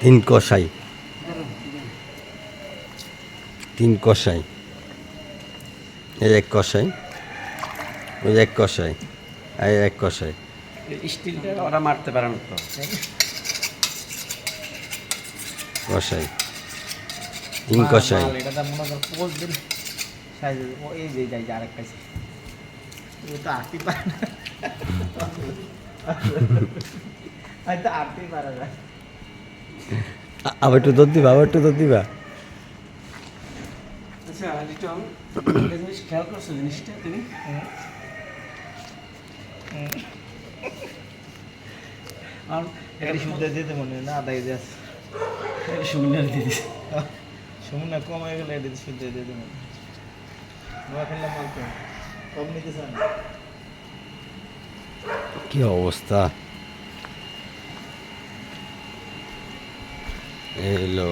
তিন কষাই এই এক কষাই, ওই এক কষাই, আর এক কষাই। স্টিলটা ওরা মারতে পারে না তো। কষাই, তিন কষাই। এটা তো মনে কর পোজ দিন সাইজে ও এই যে যাই আরেকটা ও তো আটটি পারে না। আমি তো আটটি পারে না। আবার একটু দুধ দিবা, আবার একটু দুধ দিবা। আচ্ছা রিটন, একটা জিনিস খেয়াল করছো জিনিসটা তুমি? আর এটা শুনতে দিতে মনে হয় না আদায় যাস সুমিনার দিদি সমুনা কম হয়ে গেলে এটা শুনতে দিতে মনে হয় নোয়া খেললাম মাল কম নিতে চান কি অবস্থা! এই হলো